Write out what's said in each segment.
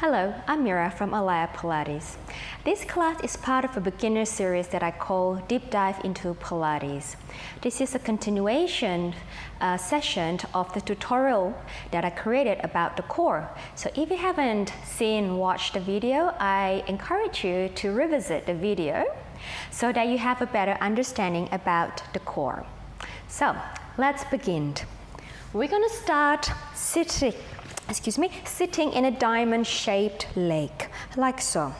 Hello, I'm Mira from Pilates. This class is part of a beginner series that I call Deep Dive into Pilates. This is a continuation session of the tutorial that I created about the core. So if you haven't watched the video, I encourage you to revisit the video so that you have a better understanding about the core. So let's begin. We're going to start sitting in a diamond-shaped leg, like so.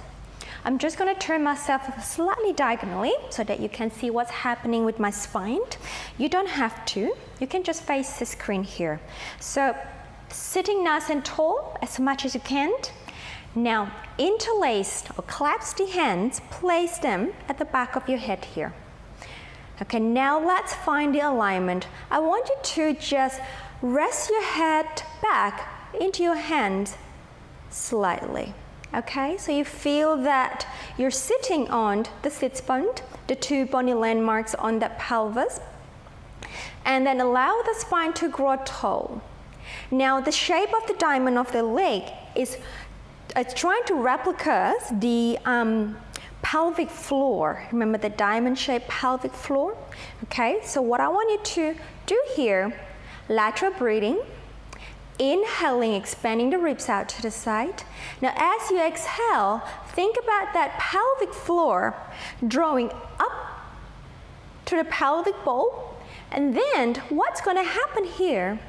I'm just going to turn myself slightly diagonally so that you can see what's happening with my spine. You don't have to. You can just face the screen here. So, sitting nice and tall as much as you can. Now, interlace or clasp the hands, place them at the back of your head here. Okay, now let's find the alignment. I want you to just rest your head back into your hands slightly. Okay, so you feel that you're sitting on the sits bone, the two bony landmarks on the pelvis, and then allow the spine to grow tall. Now the shape of the diamond of the leg is trying to replicate the pelvic floor. Remember the diamond-shaped pelvic floor? Okay, so what I want you to do here, lateral breathing, inhaling, expanding the ribs out to the side. Now as you exhale, think about that pelvic floor drawing up to the pelvic bowl. And then what's going to happen here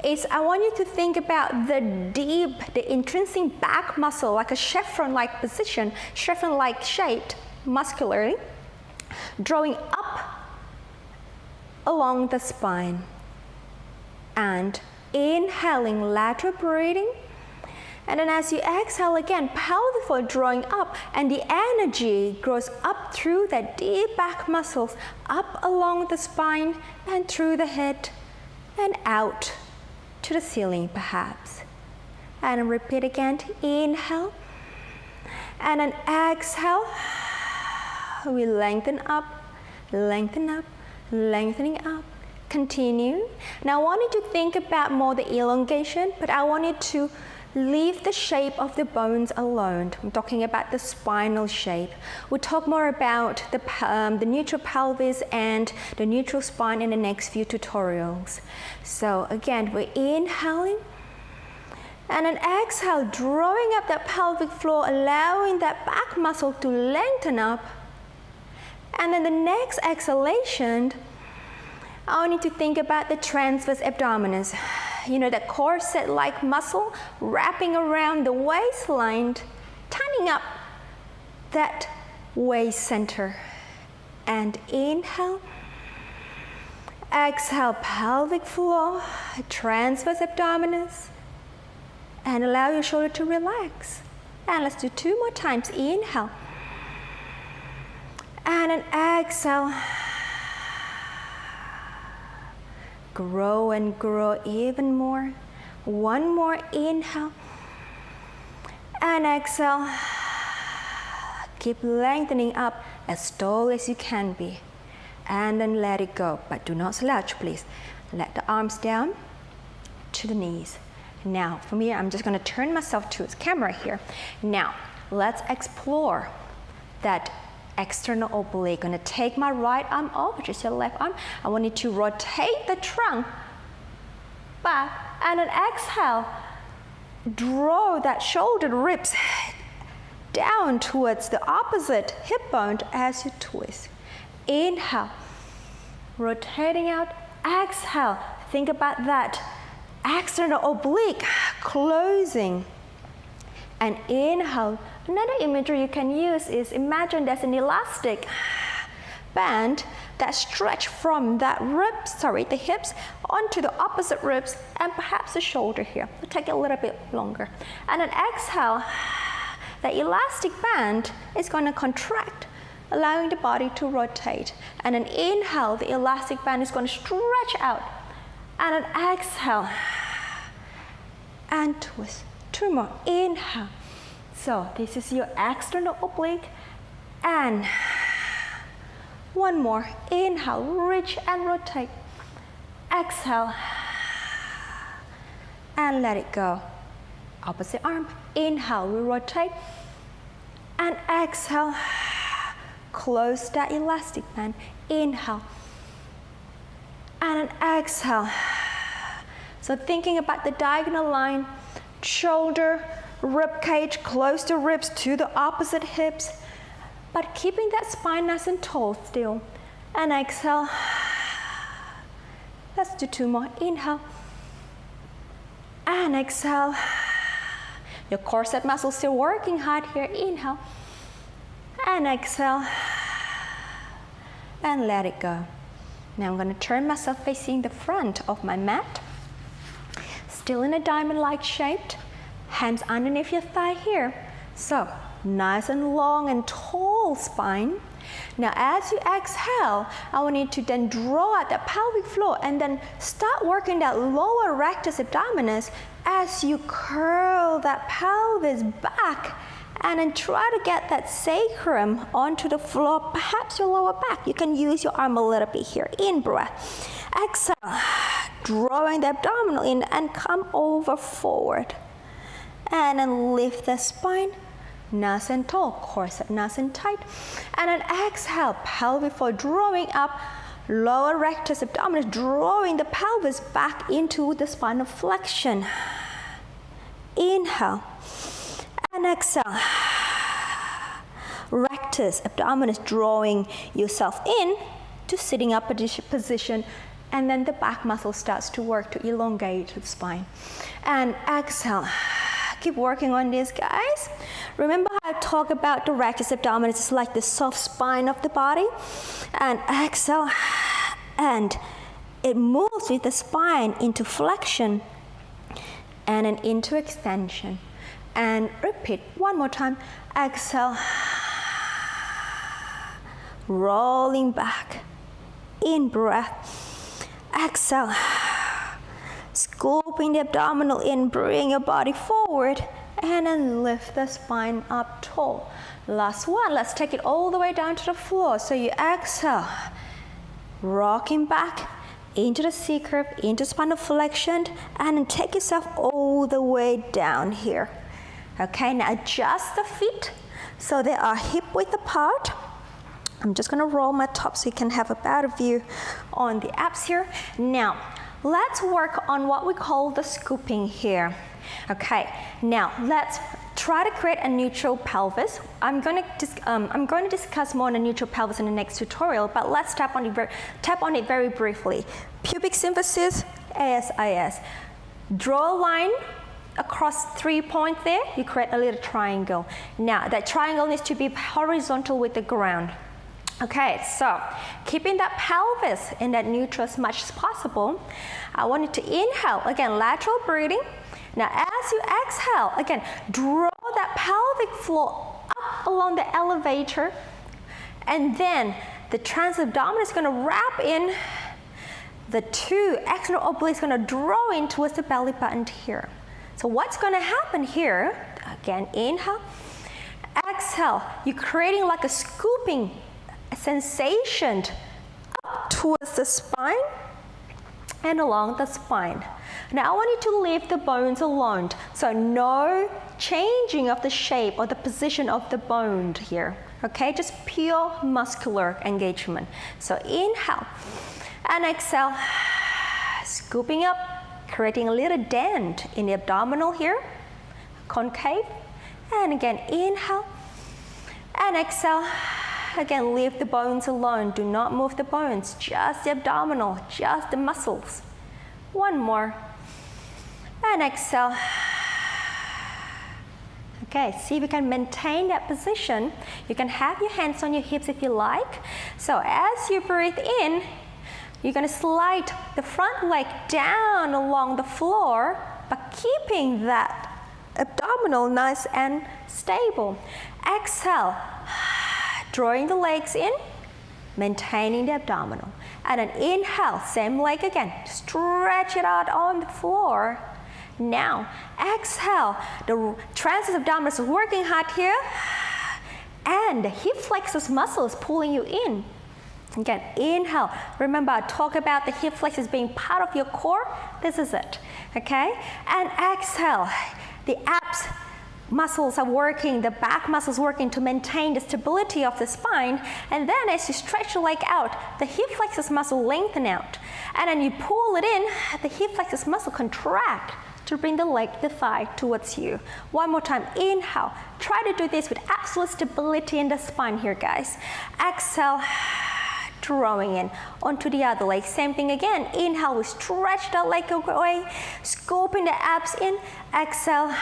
is I want you to think about the intrinsic back muscle, like a chevron-like position, chevron-like shaped muscularly, drawing up along the spine. And inhaling, lateral breathing, and then as you exhale again, pelvic floor drawing up, and the energy grows up through that deep back muscles, up along the spine and through the head and out to the ceiling perhaps. And repeat again, inhale, and then exhale, we lengthen up, lengthening up. Continue. Now I want you to think about more the elongation, but I want you to leave the shape of the bones alone. I'm talking about the spinal shape. We'll talk more about the neutral pelvis and the neutral spine in the next few tutorials. So again, we're inhaling and then exhale, drawing up that pelvic floor, allowing that back muscle to lengthen up. And then the next exhalation, I want you to think about the transverse abdominis. You know, that corset-like muscle wrapping around the waistline, tightening up that waist center. And inhale. Exhale, pelvic floor, transverse abdominis. And allow your shoulder to relax. And let's do 2 more times. Inhale. And then exhale. Grow and grow even more. 1 more inhale and exhale. Keep lengthening up as tall as you can be, and then let it go, but do not slouch, please. Let the arms down to the knees. Now from here, I'm just going to turn myself to the camera here. Now let's explore that external oblique. I'm going to take my right arm off, which is your left arm. I want you to rotate the trunk back and then exhale. Draw that shoulder ribs down towards the opposite hip bone as you twist. Inhale, rotating out. Exhale, think about that external oblique closing. And inhale. Another imagery you can use is imagine there's an elastic band that stretch from that the hips onto the opposite ribs and perhaps the shoulder here. It'll take a little bit longer. And then exhale, the elastic band is going to contract, allowing the body to rotate. And then inhale, the elastic band is going to stretch out. And then exhale and twist. 2 more. Inhale. So this is your external oblique, and 1 more. Inhale, reach and rotate. Exhale and let it go. Opposite arm. Inhale, we rotate. And exhale, close that elastic band. Inhale. And an exhale. So thinking about the diagonal line, shoulder, rib cage, close the ribs to the opposite hips, but keeping that spine nice and tall still. And exhale. Let's do 2 more. Inhale. And exhale. Your corset muscles still working hard here. Inhale. And exhale. And let it go. Now I'm going to turn myself facing the front of my mat. Still in a diamond-like shape. Hands underneath your thigh here. So, nice and long and tall spine. Now as you exhale, I want you to then draw out that pelvic floor and then start working that lower rectus abdominis as you curl that pelvis back and then try to get that sacrum onto the floor, perhaps your lower back. You can use your arm a little bit here. In breath. Exhale, drawing the abdominal in and come over forward. And then lift the spine. Nice and tall, corset nice and tight. And then exhale, pelvic floor drawing up, lower rectus abdominis, drawing the pelvis back into the spinal flexion. Inhale and exhale. Rectus abdominis, drawing yourself in to sitting up position, and then the back muscle starts to work to elongate the spine. And exhale. Keep working on this, guys. Remember how I talk about the rectus abdominis is like the soft spine of the body? And exhale, and it moves with the spine into flexion and then into extension. And repeat one more time. Exhale, rolling back. In breath. Exhale. Scooping the abdominal in, bring your body forward, and then lift the spine up tall. Last one, let's take it all the way down to the floor. So you exhale, rocking back into the C curve, into spinal flexion, and then take yourself all the way down here. Okay, now adjust the feet so they are hip width apart. I'm just gonna roll my top so you can have a better view on the abs here. Now, let's work on what we call the scooping here. Okay, now let's try to create a neutral pelvis. I'm going to discuss more on a neutral pelvis in the next tutorial, but let's tap on it very briefly. Pubic symphysis, ASIS. Draw a line across 3 points there. You create a little triangle. Now that triangle needs to be horizontal with the ground. Okay, so keeping that pelvis in that neutral as much as possible, I want you to inhale, again, lateral breathing. Now as you exhale, again, draw that pelvic floor up along the elevator, and then the transverse abdomen is going to wrap in, the 2 external obliques going to draw in towards the belly button here. So what's going to happen here, again, inhale, exhale, you're creating like a scooping sensation up towards the spine and along the spine. Now I want you to leave the bones alone. So no changing of the shape or the position of the bone here. Okay, just pure muscular engagement. So inhale and exhale, scooping up, creating a little dent in the abdominal here, concave. And again, inhale and exhale. Again, leave the bones alone. Do not move the bones, just the abdominal, just the muscles. One more. And exhale. Okay, see if you can maintain that position. You can have your hands on your hips if you like. So as you breathe in, you're going to slide the front leg down along the floor, but keeping that abdominal nice and stable. Exhale. Drawing the legs in, maintaining the abdominal. And then inhale, same leg again. Stretch it out on the floor. Now, exhale. The transverse abdominis is working hard here. And the hip flexors muscle is pulling you in. Again, inhale. Remember, I talk about the hip flexors being part of your core. This is it. Okay? And exhale. the abs muscles are working, the back muscles working to maintain the stability of the spine. And then as you stretch the leg out, the hip flexors muscle lengthen out. And then you pull it in, the hip flexors muscle contract to bring the leg, the thigh towards you. One more time, inhale. Try to do this with absolute stability in the spine here, guys. Exhale, drawing in onto the other leg. Same thing again. Inhale, we stretch that leg away, scooping the abs in. Exhale.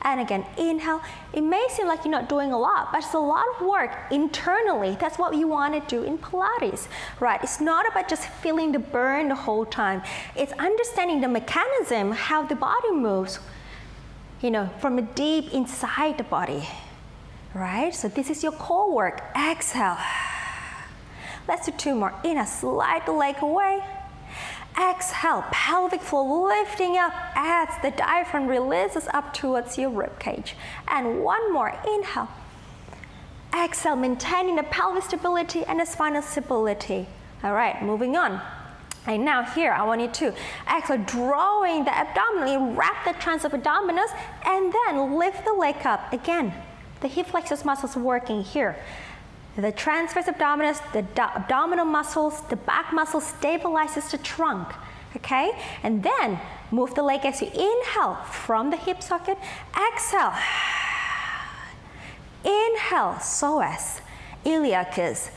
And again, inhale. It may seem like you're not doing a lot, but it's a lot of work internally. That's what you want to do in Pilates, right? It's not about just feeling the burn the whole time. It's understanding the mechanism, how the body moves, you know, from the deep inside the body, right? So this is your core work. Exhale. Let's do 2 more. Inhale, slide the leg away. Exhale, pelvic floor lifting up as the diaphragm releases up towards your rib cage. And 1 more, inhale. Exhale, maintaining the pelvic stability and the spinal stability. All right, moving on. And now here, I want you to exhale, drawing the abdominal, wrap the transverse abdominis, and then lift the leg up. Again, the hip flexors muscles working here. The transverse abdominis, the abdominal muscles, the back muscle stabilizes the trunk, okay? And then move the leg as you inhale from the hip socket. Exhale. Inhale, psoas, iliacus,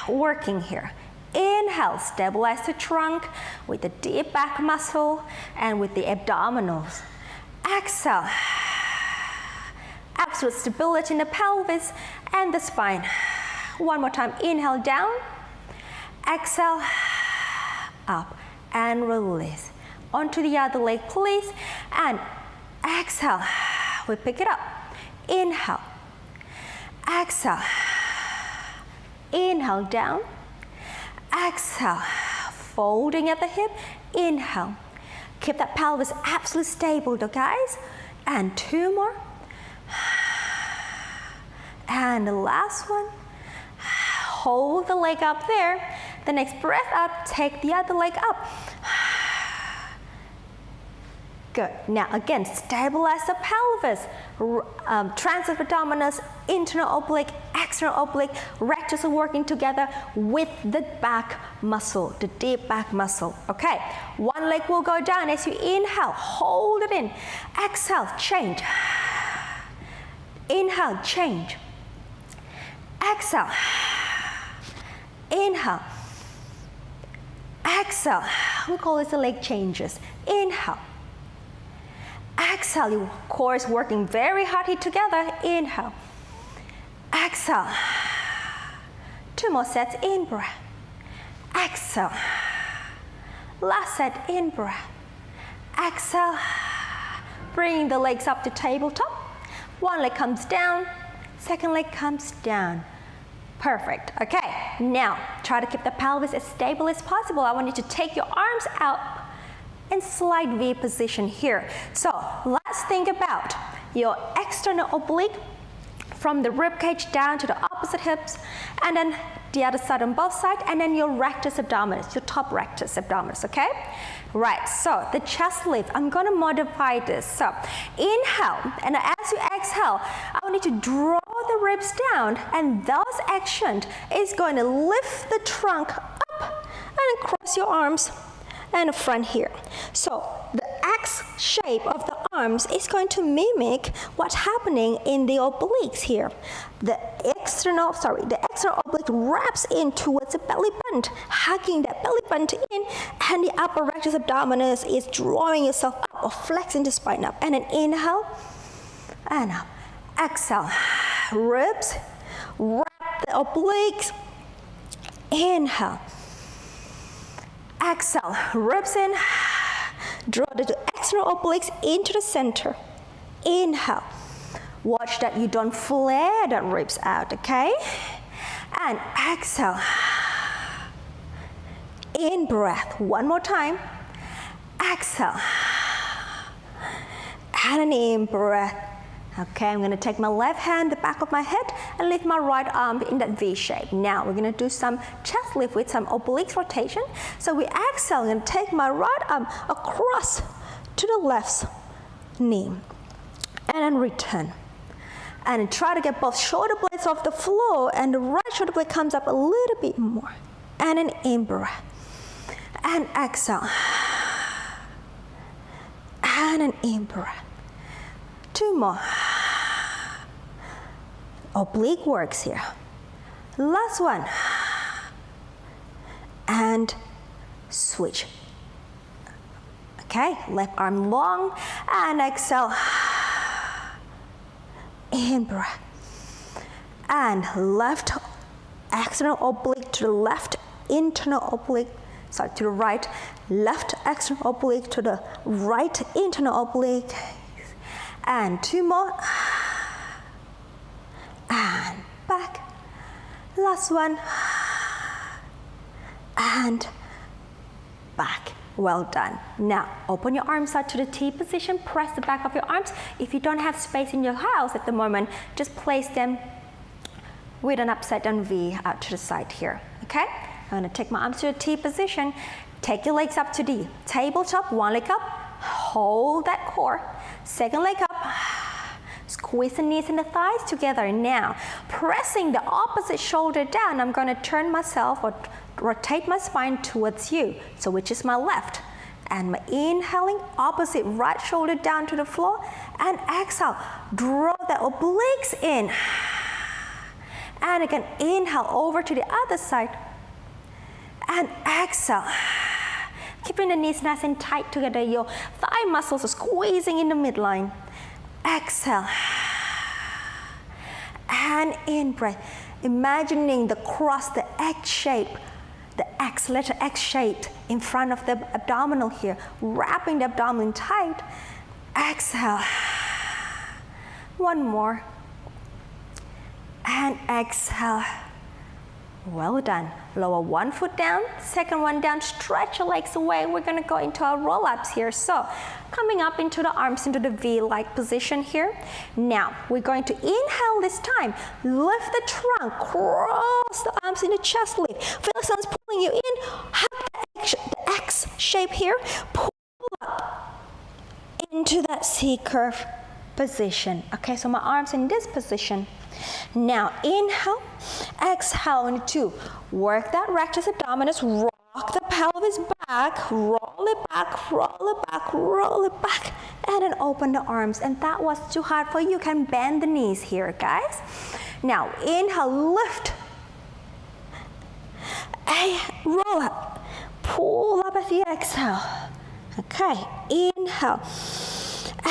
working here. Inhale, stabilize the trunk with the deep back muscle and with the abdominals. Exhale. Absolute stability in the pelvis and the spine. 1 more time, inhale down, exhale, up, and release. Onto the other leg, please, and exhale, we pick it up. Inhale, exhale, inhale down, exhale, folding at the hip, inhale. Keep that pelvis absolutely stable, though, guys, and 2 more, and the last one. Hold the leg up there. The next breath out, take the other leg up. Good. Now again, stabilize the pelvis. Transverse abdominis, internal oblique, external oblique, rectus are working together with the back muscle, the deep back muscle. Okay, 1 leg will go down as you inhale, hold it in. Exhale, change. Inhale, change. Exhale. Inhale. Exhale. We call this the leg changes. Inhale. Exhale. Your core is working very hard here together. Inhale. Exhale. 2 more sets. In breath. Exhale. Last set. In breath. Exhale. Bring the legs up to tabletop. 1 leg comes down. 2nd leg comes down. Perfect. Okay, now try to keep the pelvis as stable as possible. I want you to take your arms out and slide V position here. So let's think about your external oblique from the rib cage down to the opposite hips, and then the other side on both sides, and then your rectus abdominis, your top rectus abdominis, okay? Right, so the chest lift, I'm gonna modify this. So inhale, and as you exhale, I want you to draw the ribs down, and those actions is going to lift the trunk up and then cross your arms and the front here. So the X shape of the arms is going to mimic what's happening in the obliques here. The external oblique wraps in towards the belly button, hugging that belly button in, and the upper rectus abdominis is drawing yourself up or flexing the spine up. And then inhale and up. Exhale, ribs, wrap the obliques. Inhale. Exhale, ribs in, draw the external obliques into the center. Inhale. Watch that you don't flare the ribs out, okay? And exhale. In breath, 1 more time. Exhale. And an in breath. Okay, I'm going to take my left hand, the back of my head, and lift my right arm in that V shape. Now we're going to do some chest lift with some oblique rotation. So we exhale, I'm going to take my right arm across to the left knee, and then return. And try to get both shoulder blades off the floor, and the right shoulder blade comes up a little bit more. And an in-breath. And exhale. And an in-breath. 2 more. Oblique works here. Last one. And switch. Okay, left arm long, and exhale. In-breath. And left external oblique to the left, internal oblique, sorry, to the right, left external oblique to the right, internal oblique. And 2 more. And back. Last one. And back. Well done. Now, open your arms out to the T position. Press the back of your arms. If you don't have space in your house at the moment, just place them with an upside down V out to the side here. Okay? I'm going to take my arms to the T position. Take your legs up to the tabletop. One leg up. Hold that core. Second leg up. Squeeze the knees and the thighs together. Now, pressing the opposite shoulder down, I'm going to turn myself or rotate my spine towards you, so which is my left. And my inhaling, opposite right shoulder down to the floor, and exhale, draw the obliques in. And again, inhale over to the other side, and exhale. Keeping the knees nice and tight together, your thigh muscles are squeezing in the midline. Exhale. And in breath, imagining the cross, the X shape, the X, letter X shaped in front of the abdominal here, wrapping the abdomen tight. Exhale. One more. And exhale. Well done. Lower one foot down, second one down, stretch your legs away. We're going to go into our roll-ups here. So, coming up into the arms into the V-like position here. Now, we're going to inhale this time. Lift the trunk, cross the arms in the chest lift. Feel like someone's pulling you in. Hug the X shape here. Pull up into that C-curve position. Okay, so my arms in this position. Now, inhale, exhale into work that rectus abdominis, rock the pelvis back, roll it back, roll it back, roll it back, and then open the arms. And that was too hard for you. You can bend the knees here, guys. Now, inhale, lift, roll up, pull up at the exhale. Okay, inhale.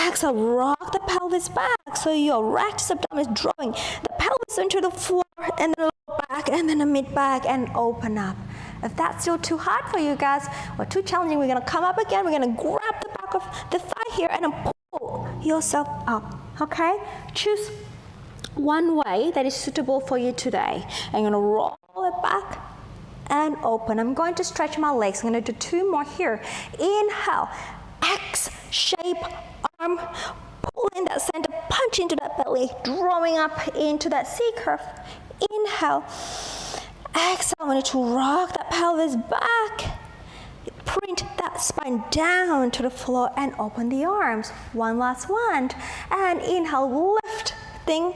Exhale, rock the pelvis back so your rectus abdominis is drawing the pelvis into the floor, and then lower back, and then the mid back, and open up. If that's still too hard for you guys or too challenging, we're going to come up again. We're going to grab the back of the thigh here and then pull yourself up. Okay? Choose one way that is suitable for you today. I'm going to roll it back and open. I'm going to stretch my legs. I'm going to do 2 more here. Inhale, X shape arm, pull in that center, punch into that belly, drawing up into that C-curve. Inhale, exhale, I want you to rock that pelvis back, print that spine down to the floor, and open the arms. One last one, and inhale, lifting,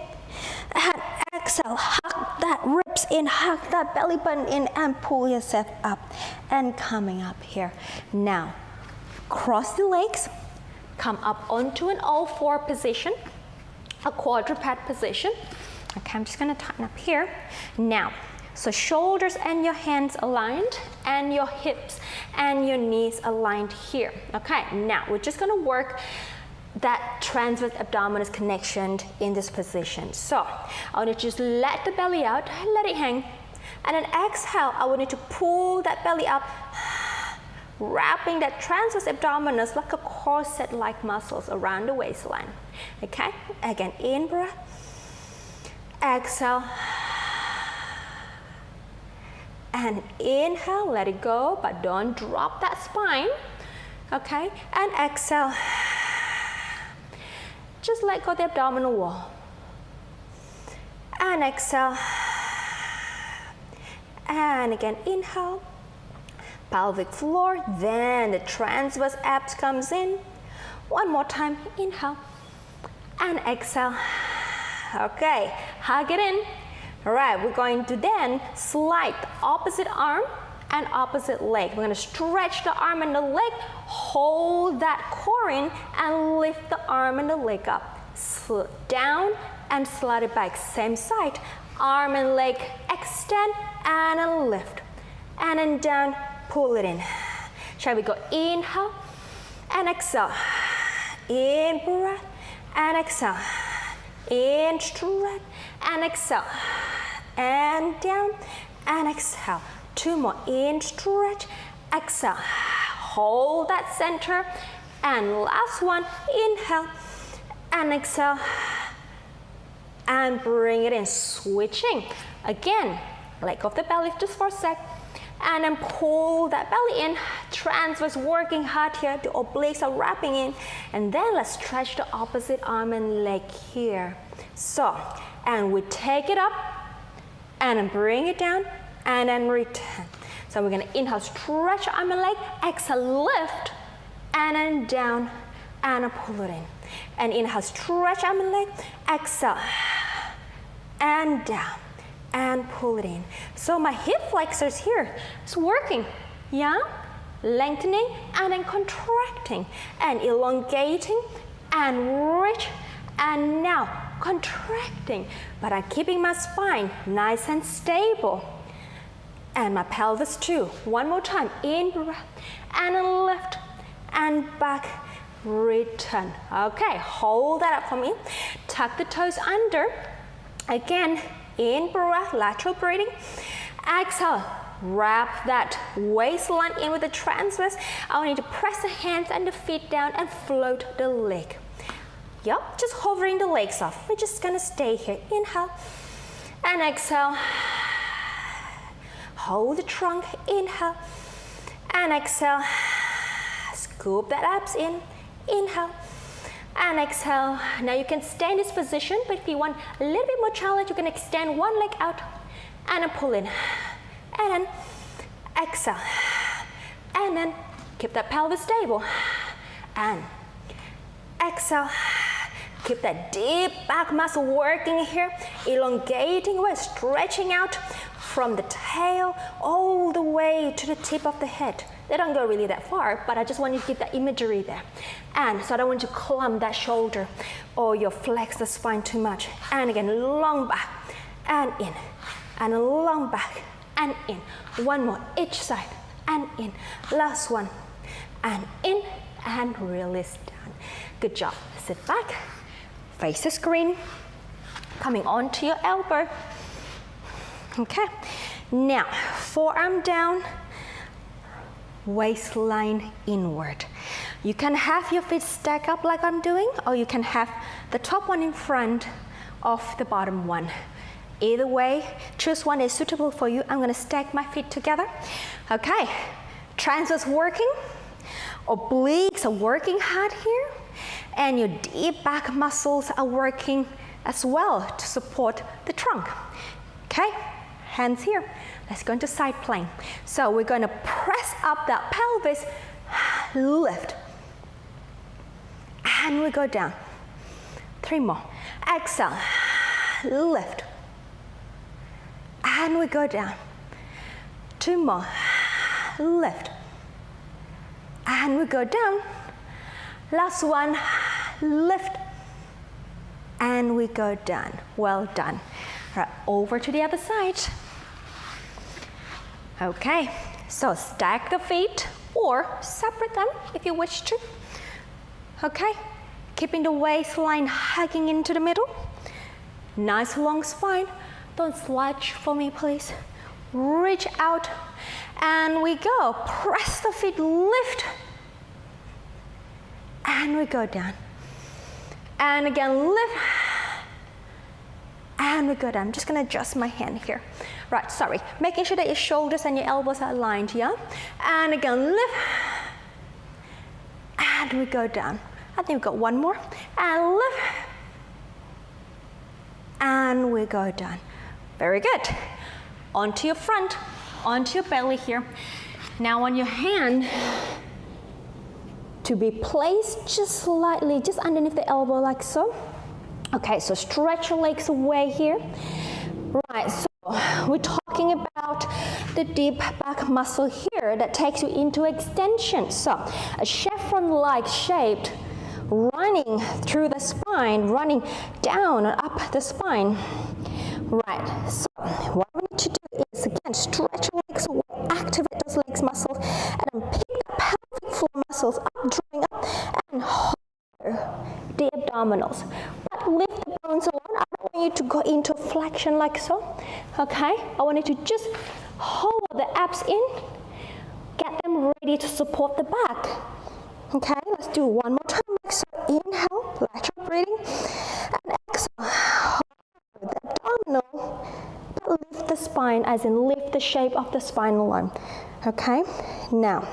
and exhale, hug that ribs in, hug that belly button in, and pull yourself up, and coming up here. Now, cross the legs, come up onto an all-4 position, a quadruped position. Okay, I'm just going to tighten up here. Now, so shoulders and your hands aligned, and your hips and your knees aligned here. Okay, now we're just going to work that transverse abdominis connection in this position. So, I want you to just let the belly out, let it hang, and then exhale, I want you to pull that belly up, wrapping that transverse abdominis like a corset-like muscles around the waistline. Okay, again, in breath, exhale, and inhale, let it go, but don't drop that spine. Okay, and exhale, just let go of the abdominal wall, and exhale, and again, inhale, pelvic floor, then the transverse abs comes in, One more time, inhale and exhale. Okay, hug it in. All right, we're going to then slide the opposite arm and opposite leg. We're going to stretch the arm and the leg, hold that core in, and lift the arm and the leg up. Down and slide it back. Same side. Arm and leg extend and lift. And then down, pull it in. Shall we go? Inhale and exhale. In breath and exhale. In stretch and exhale. And down and exhale. Two more. In stretch, exhale. Hold that center. And last one. Inhale and exhale. And bring it in. Switching. Again, let go of the belly just for a sec. And then pull that belly in. Transverse working hard here. The obliques are wrapping in. And then let's stretch the opposite arm and leg here. So, and we take it up and then bring it down and then return. So we're going to inhale, stretch arm and leg. Exhale, lift and then down and pull it in. And inhale, stretch arm and leg. Exhale and down and pull it in. So my hip flexors here is working, yeah? Lengthening and then contracting and elongating and reach and now contracting. But I'm keeping my spine nice and stable. And my pelvis too. One more time, in breath and then lift and back, return. Okay, hold that up for me. Tuck the toes under. Again, in breath, lateral breathing. Exhale, wrap that waistline in with the transverse. I want you to press the hands and the feet down and float the leg. Yep, just hovering the legs off. We're just gonna stay here. Inhale and exhale. Hold the trunk, inhale and exhale. Scoop that abs in, inhale and exhale. Now you can stay in this position, but if you want a little bit more challenge, you can extend one leg out and then pull in. And then exhale. And then keep that pelvis stable. And exhale. Keep that deep back muscle working here. Elongating, we're stretching out from the tail all the way to the tip of the head. They don't go really that far, but I just want you to keep that imagery there. And so I don't want you to clump that shoulder or you flex the spine too much. And again, long back and in, and long back and in. One more, each side and in. Last one, and in, and release down. Good job. Sit back, face the screen, coming onto your elbow. Okay, now forearm down, waistline inward. You can have your feet stack up like I'm doing, or you can have the top one in front of the bottom one. Either way, choose one that is suitable for you. I'm gonna stack my feet together. Okay, transverse working, obliques are working hard here, and your deep back muscles are working as well to support the trunk. Okay, hands here. Let's go into side plank. So we're going to press up that pelvis, lift, and we go down. 3 more. Exhale, lift, and we go down. 2 more. Lift, and we go down. Last one. Lift, and we go down. Well done. All right, over to the other side. Okay, so stack the feet or separate them if you wish to. Okay, keeping the waistline hugging into the middle. Nice long spine. Don't slouch for me, please. Reach out and we go. Press the feet, lift, and we go down. And again, lift, and we go down. I'm just gonna adjust my hand here. Right, sorry. Making sure that your shoulders and your elbows are aligned, yeah? And again, lift, and we go down. I think we've got one more. And lift, and we go down. Very good. Onto your front, onto your belly here. Now on your hand, to be placed just slightly, just underneath the elbow like so. Okay, so stretch your legs away here. Right, so we're talking about the deep back muscle here that takes you into extension. So a chevron-like shaped running through the spine, running down and up the spine. Right, so what we need to do is again stretch your legs away, activate those legs muscles, and then pick the pelvic floor muscles up, drawing up, and hold the abdominals. But lift the bones alone. I don't want you to go into flexion like so. Okay, I want you to just hold the abs in, get them ready to support the back. Okay, let's do one more time. So inhale, lateral breathing, and exhale. Hold the abdominal, but lift the spine, as in lift the shape of the spinal line. Okay, now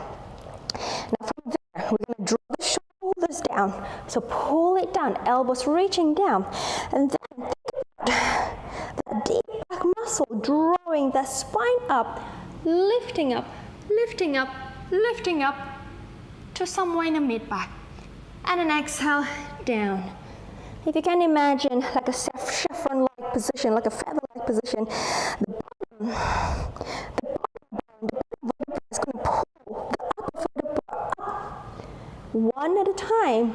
from there, we're going to draw the shoulders down. So pull it down, elbows reaching down, and then think about that deep back muscle, drawing the spine up, lifting up, lifting up, lifting up to somewhere in the mid-back. And then exhale, down. If you can imagine like a chevron-like position, like a feather-like position, the bottom vertebra is going to pull the upper vertebra up one at a time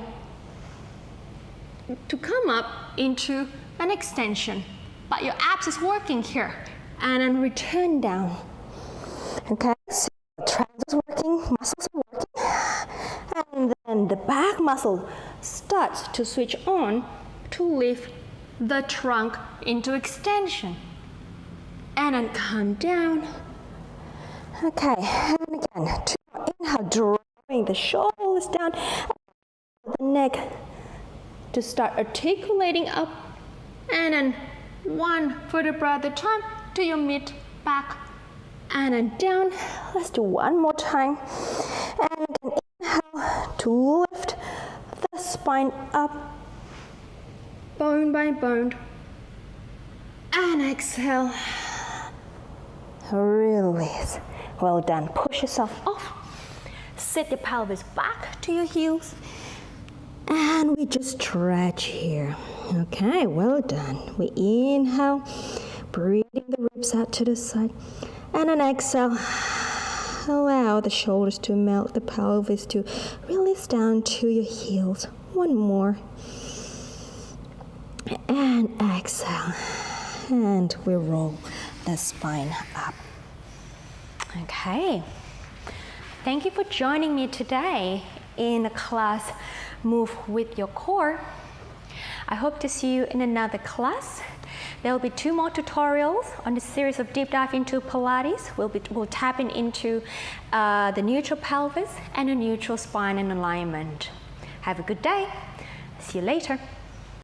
to come up into an extension. But your abs is working here. And then return down. Okay, so triangle is working, muscles are working. And then the back muscle starts to switch on to lift the trunk into extension. And then come down. Okay, and again, two more. Inhale, drawing the shoulders down, the neck to start articulating up, and then one vertebra at a time to your mid back, and then down. Let's do one more time. And again, inhale to lift the spine up, bone by bone, and exhale, release. Well done. Push yourself off. Sit your pelvis back to your heels, and we just stretch here. Okay, well done. We inhale, breathing the ribs out to the side, and then exhale. Allow the shoulders to melt, the pelvis to release down to your heels. One more. And exhale. And we roll the spine up. Okay. Thank you for joining me today in the class Move with Your Core. I hope to see you in another class. There will be 2 more tutorials on the series of deep dive into Pilates. We'll tap into the neutral pelvis and the neutral spine and alignment. Have a good day. See you later.